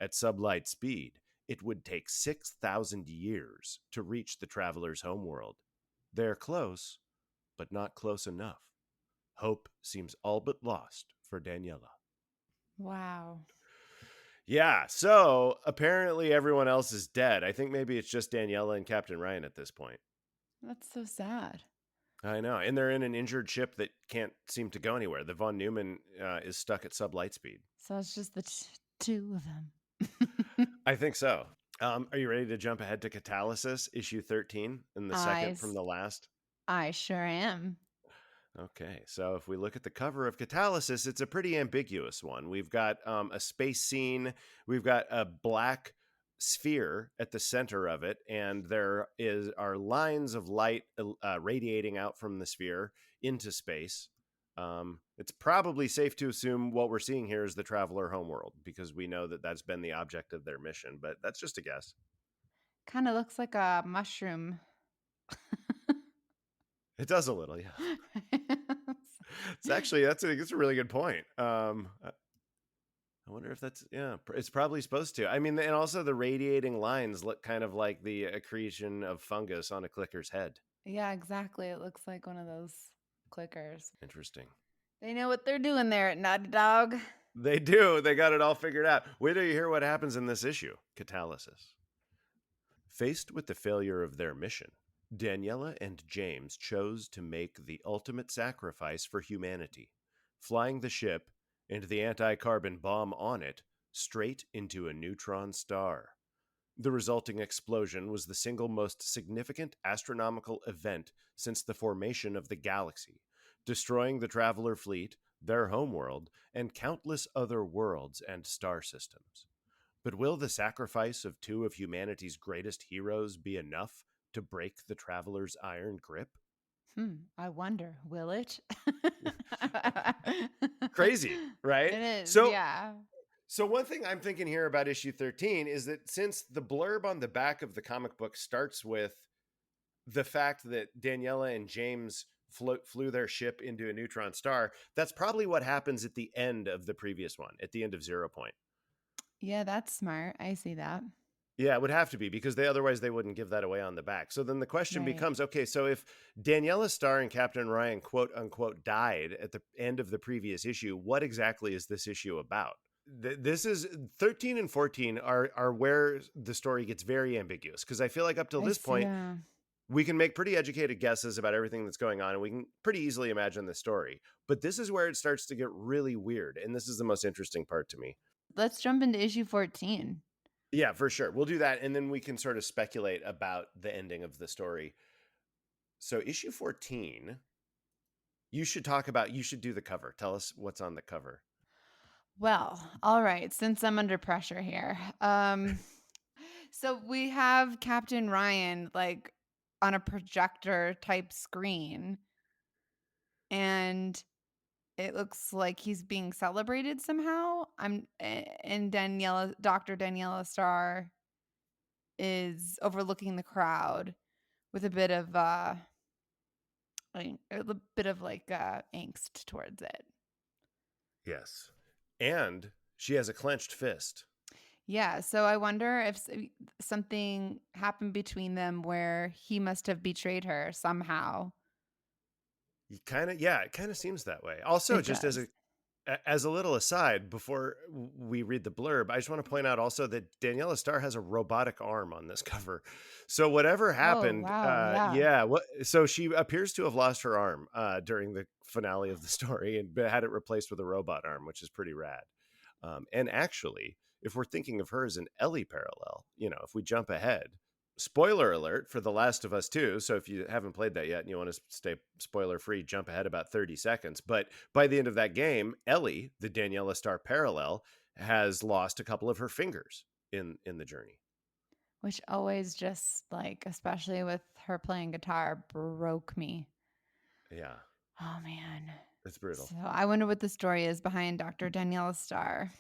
At sublight speed, it would take 6,000 years to reach the travelers' homeworld. They're close, but not close enough. Hope seems all but lost for Daniela. Wow. Yeah, so apparently everyone else is dead. I think maybe it's just Daniela and Captain Ryan at this point. That's so sad. I know. And they're in an injured ship that can't seem to go anywhere. The Von Neumann is stuck at sublight speed. So it's just the two of them. I think so. Are you ready to jump ahead to Catalysis, issue 13, and the second from the last? I sure am. Okay, so if we look at the cover of Catalysis, it's a pretty ambiguous one. We've got a space scene, we've got a black sphere at the center of it, and there are lines of light radiating out from the sphere into space. It's probably safe to assume what we're seeing here is the Traveler homeworld, because we know that that's been the object of their mission, but that's just a guess. Kind of looks like a mushroom. It does a little, yeah. It's a really good point. I wonder if that's, yeah, it's probably supposed to. I mean, and also the radiating lines look kind of like the accretion of fungus on a clicker's head. Yeah, exactly. It looks like one of those clickers. Interesting. They know what they're doing there at Naughty Dog. They do. They got it all figured out. Wait till you hear what happens in this issue. Catalysis. Faced with the failure of their mission, Daniela and James chose to make the ultimate sacrifice for humanity, flying the ship and the anti-carbon bomb on it straight into a neutron star. The resulting explosion was the single most significant astronomical event since the formation of the galaxy, destroying the Traveler fleet, their homeworld, and countless other worlds and star systems. But will the sacrifice of two of humanity's greatest heroes be enough to break the Traveler's iron grip? I wonder, will it? Crazy, right? It is, So yeah. So one thing I'm thinking here about issue 13 is that since the blurb on the back of the comic book starts with the fact that Daniela and James flew their ship into a neutron star, that's probably what happens at the end of the previous one, at the end of 0 Point. Yeah, that's smart. I see that. Yeah, it would have to be, because otherwise they wouldn't give that away on the back. So then the question Right. becomes, okay, so if Daniela Star and Captain Ryan quote unquote died at the end of the previous issue, what exactly is this issue about? This is 13 and 14 are where the story gets very ambiguous, because I feel like up till this point, Yeah. we can make pretty educated guesses about everything that's going on, and we can pretty easily imagine the story. But this is where it starts to get really weird, and this is the most interesting part to me. Let's jump into issue 14. Yeah, for sure. We'll do that, and then we can sort of speculate about the ending of the story. So issue 14, you should do the cover. Tell us what's on the cover. Well, all right, since I'm under pressure here. So we have Captain Ryan like on a projector type screen, and it looks like he's being celebrated somehow. And Dr. Daniela Star is overlooking the crowd with a bit of angst towards it. Yes. And she has a clenched fist. Yeah, so I wonder if something happened between them where he must have betrayed her somehow. kind of, yeah, it kind of seems that way. Also, It just does. as a little aside, before we read the blurb, I just want to point out also that Daniela Star has a robotic arm on this cover. So whatever Oh, happened, wow, yeah. yeah, what? So she appears to have lost her arm during the finale of the story and had it replaced with a robot arm, which is pretty rad. And actually, if we're thinking of her as an Ellie parallel, if we jump ahead, spoiler alert for The Last of Us 2. So if you haven't played that yet and you want to stay spoiler free, jump ahead about 30 seconds. But by the end of that game, Ellie, the Daniela Star parallel, has lost a couple of her fingers in the journey. Which always just like, especially with her playing guitar, broke me. Yeah, Oh man. it's brutal. So I wonder what the story is behind Dr. Daniela Star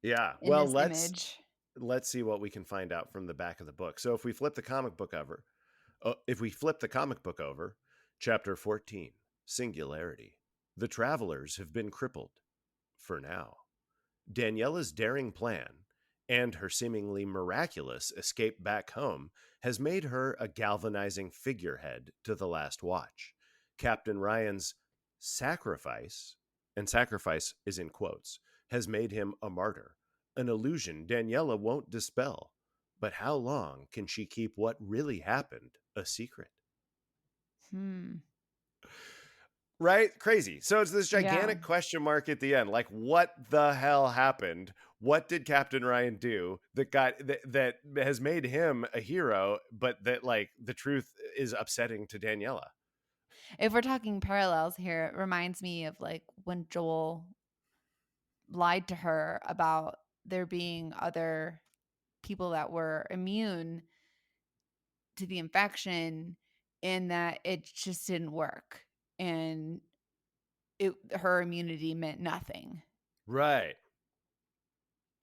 Yeah. in Well, this let's image. let's see what we can find out from the back of the book. So if we flip the comic book over, chapter 14, Singularity. The travelers have been crippled for now. Daniela's daring plan and her seemingly miraculous escape back home has made her a galvanizing figurehead to the Last Watch. Captain Ryan's sacrifice, and sacrifice is in quotes, has made him a martyr, an illusion Daniela won't dispel. But how long can she keep what really happened a secret? Hmm. Right? Crazy. So it's this Yeah. gigantic question mark at the end. Like, what the hell happened? What did Captain Ryan do that has made him a hero, but that like the truth is upsetting to Daniela? If we're talking parallels here, it reminds me of like when Joel lied to her about there being other people that were immune to the infection and that it just didn't work. And her immunity meant nothing. Right.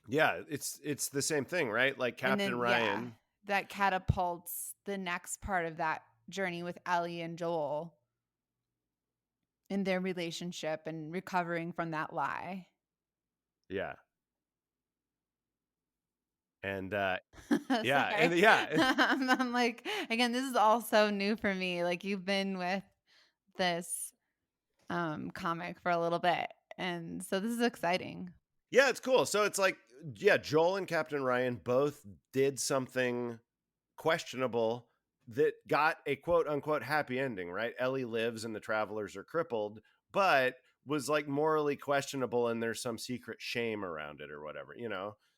Yeah, it's the same thing, right? Like And Captain then, yeah, Ryan. that catapults the next part of that journey with Ellie and Joel in their relationship and recovering from that lie. Yeah. And yeah, and Sorry. yeah, I'm like, again, this is all so new for me. Like, you've been with this comic for a little bit. And so this is exciting. yeah, it's cool. So it's like, yeah, Joel and Captain Ryan both did something questionable that got a quote unquote happy ending, right? Ellie lives and the travelers are crippled, but was like morally questionable and there's some secret shame around it or whatever.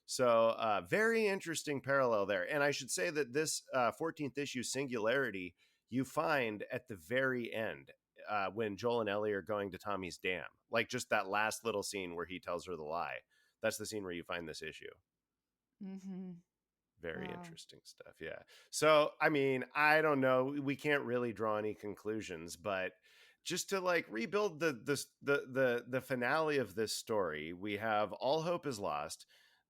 So very interesting parallel there. And I should say that this 14th issue Singularity you find at the very end when Joel and Ellie are going to Tommy's dam, like just that last little scene where he tells her the lie. That's the scene where you find this issue. Mm-hmm. Very Wow. interesting stuff. Yeah. So, I mean, I don't know. We can't really draw any conclusions, but just to like rebuild the finale of this story, we have all hope is lost.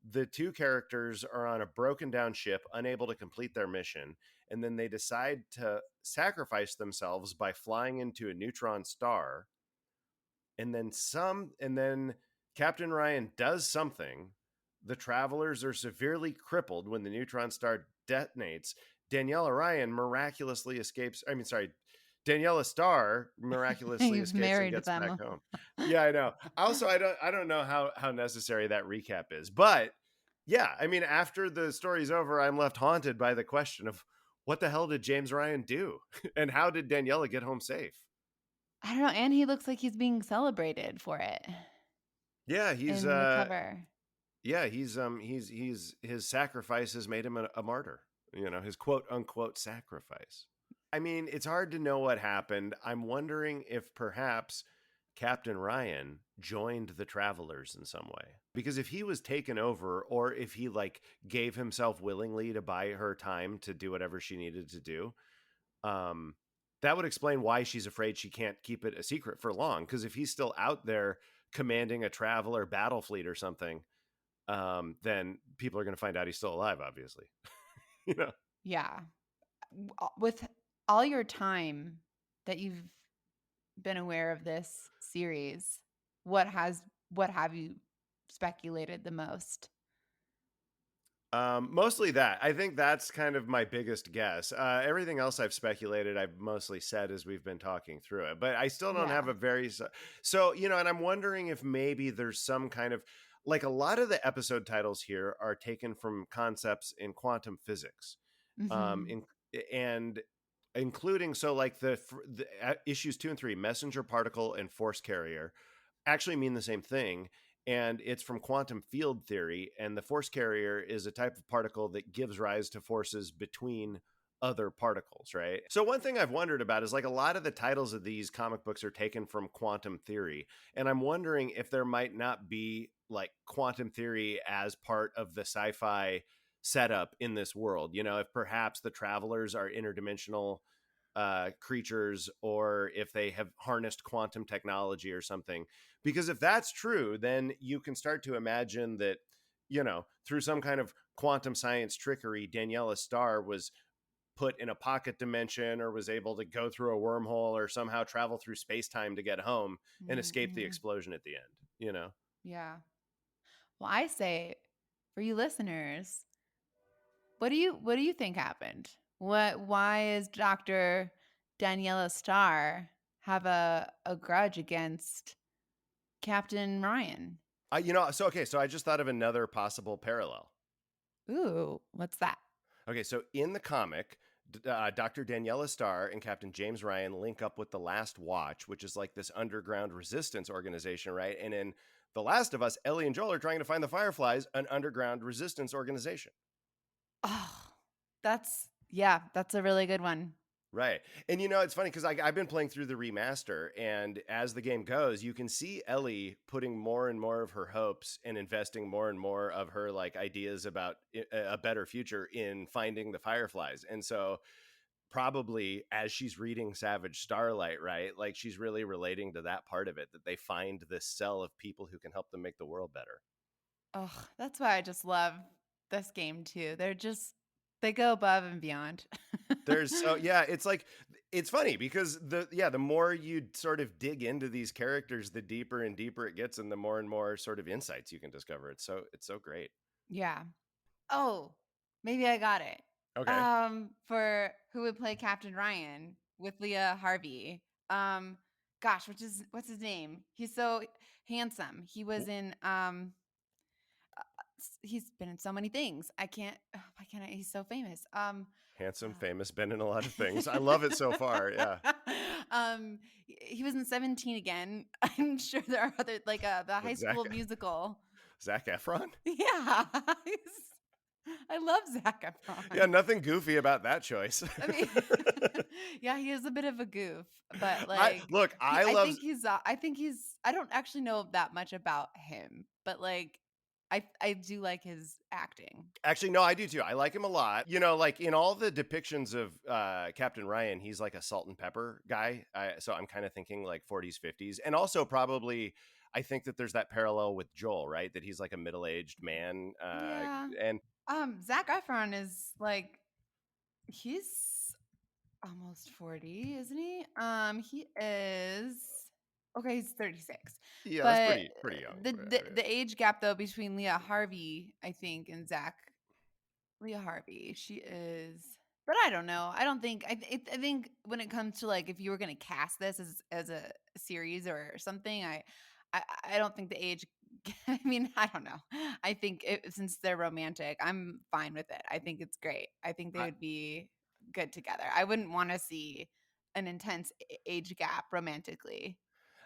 The two characters are on a broken down ship, unable to complete their mission, and then they decide to sacrifice themselves by flying into a neutron star. And then Captain Ryan does something. The travelers are severely crippled when the neutron star detonates. Daniela Ryan miraculously escapes. I mean, sorry, Daniela Star miraculously You've escapes and married gets back them. home. Yeah, I know. Also, I don't know how necessary that recap is, but yeah, I mean, after the story's over, I'm left haunted by the question of what the hell did James Ryan do, and how did Daniela get home safe? I don't know. And he looks like he's being celebrated for it Yeah, he's in the cover. yeah, he's his sacrifice has made him a martyr. His quote unquote sacrifice. I mean, it's hard to know what happened. I'm wondering if perhaps Captain Ryan joined the travelers in some way. Because if he was taken over, or if he like gave himself willingly to buy her time to do whatever she needed to do, um, that would explain why she's afraid she can't keep it a secret for long. Because if he's still out there commanding a traveler battle fleet or something, then people are going to find out he's still alive, obviously. you know? Yeah. With all your time that you've been aware of this series, what have you speculated the most? Mostly that. I think that's kind of my biggest guess. Everything else I've speculated, I've mostly said as we've been talking through it, but I still don't have Yeah. a very so and I'm wondering if maybe there's some kind of like a lot of the episode titles here are taken from concepts in quantum physics, Mhm. in, and including so like the issues 2 and 3, messenger particle and force carrier actually mean the same thing, and it's from quantum field theory, and the force carrier is a type of particle that gives rise to forces between other particles, right? So one thing I've wondered about is like a lot of the titles of these comic books are taken from quantum theory, and I'm wondering if there might not be like quantum theory as part of the sci-fi setup in this world, if perhaps the travelers are interdimensional creatures, or if they have harnessed quantum technology or something. Because if that's true, then you can start to imagine that, through some kind of quantum science trickery, Daniela Star was put in a pocket dimension or was able to go through a wormhole or somehow travel through space time to get home and escape the Mm-mm. explosion at the end. Yeah. Well, I say for you listeners, what do you think happened? Why is Dr. Daniela Star have a grudge against Captain Ryan? So I just thought of another possible parallel. Ooh, what's that? Okay, so in the comic, Dr. Daniela Star and Captain James Ryan link up with the Last Watch, which is like this underground resistance organization, right? And in The Last of Us, Ellie and Joel are trying to find the Fireflies, an underground resistance organization. Oh, that's a really good one. Right. And it's funny because I've been playing through the remaster, and as the game goes, you can see Ellie putting more and more of her hopes and investing more and more of her like ideas about a better future in finding the Fireflies. And so probably as she's reading Savage Starlight, right? Like she's really relating to that part of it, that they find this cell of people who can help them make the world better. Oh, that's why I just love this game too. They go above and beyond. It's like it's funny because the more you sort of dig into these characters, the deeper and deeper it gets, and the more sort of insights you can discover. It's so great. Yeah. Oh, maybe I got it. Okay. For who would play Captain Ryan with Leah Harvey. Um, gosh, what's his name? He's so handsome. He was in he's been in so many things. Why can't I? He's so famous. Handsome, Uh, famous, been in a lot of things. I love it so far. Yeah. he was in 17 again. I'm sure there are other like the High With Zach School Musical. Zach Efron. Yeah, I love Zac Yeah, Efron. nothing goofy about that choice. I mean, yeah, he is a bit of a goof, but I like look. he, I love. I think he's, I don't actually know that much about him, but like, I do like his acting. Actually, no, I do too. I like him a lot. Like in all the depictions of Captain Ryan, he's like a salt and pepper guy. So I'm kind of thinking like 40s, 50s. And also probably, I think that there's that parallel with Joel, right? That he's like a middle-aged man. Yeah. And Zac Efron is like, he's almost 40, isn't he? He is, okay, he's 36. yeah, that's But pretty young. the age gap though between Leah Harvey, I think, and Zach Leah Harvey, she is, but I don't know. I don't think I think when it comes to like if you were going to cast this as a series or something, I I don't think the age. I mean, I don't know. I think since they're romantic, I'm fine with it. I think it's great. I think they I, would be good together. I wouldn't want to see an intense age gap romantically.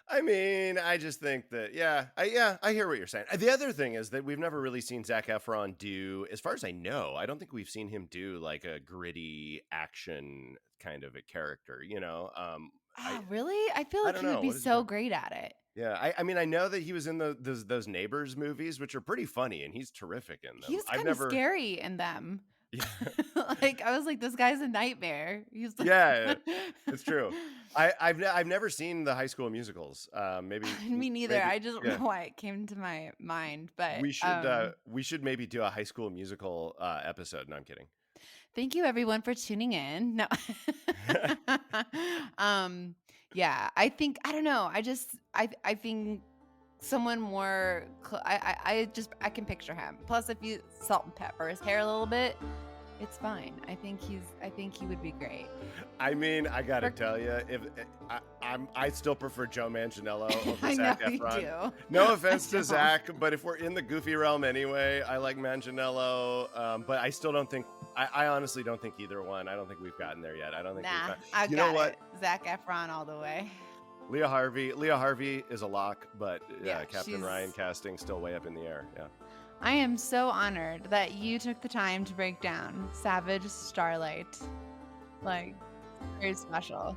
I mean, I just think that, I hear what you're saying. The other thing is that we've never really seen Zach Efron do, as far as I know, I don't think we've seen him do like a gritty action kind of a character. I Oh, really? I feel I like don't he would know be what has he done. so great at it. Yeah, I mean, I know that he was in those Neighbors movies, which are pretty funny, and he's terrific in He them. was I've kind of never, scary in them. yeah, Like, I was like, "This guy's a nightmare." He's like yeah, it's true. I've never seen the High School Musicals. Me neither, Maybe I just don't yeah. know why it came to my mind, but, We should maybe do a High School Musical episode. No, I'm kidding. thank you everyone for tuning in. No. Um, yeah, I think I don't know, I think someone more. I can picture him. Plus, if you salt and pepper his hair a little bit, it's fine. I think he would be great. I mean, I gotta tell you, if I still prefer Joe Manganiello over I know Zac you Efron. do. No offense to Zach, but if we're in the goofy realm anyway, I like Manganiello. But I still don't think. I honestly don't think either one. I don't think we've gotten there yet. I don't think we've gotten. I You got know what? it. Zac Efron all the way. Leah Harvey is a lock, but Yeah, Captain Ryan casting still way up in the air. Yeah. I am so honored that you took the time to break down Savage Starlight. Like, very special.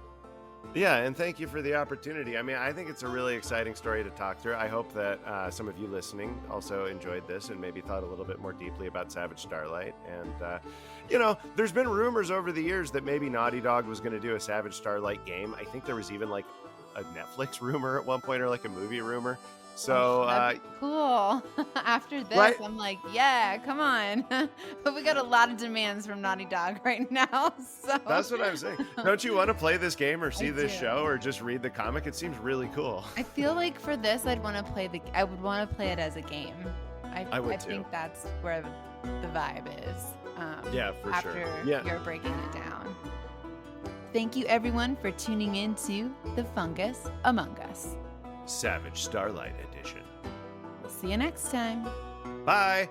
Yeah, and thank you for the opportunity. I mean, I think it's a really exciting story to talk through. I hope that some of you listening also enjoyed this and maybe thought a little bit more deeply about Savage Starlight. And, there's been rumors over the years that maybe Naughty Dog was going to do a Savage Starlight game. I think there was even like a Netflix rumor at one point or like a movie rumor. So That'd be cool. After this, right? I'm like, yeah, come on. But we got a lot of demands from Naughty Dog right now. So That's what I'm saying. Don't you want to play this game or see I this do. show or just read the comic? It seems really cool. I feel like for this, I would want to play it as a game. I would I too. think that's where the vibe is. Yeah, for after sure. Yeah. you're breaking it down. Thank you, everyone, for tuning in to The Fungus Among Us. Savage Starlight Edition. We'll see you next time. Bye.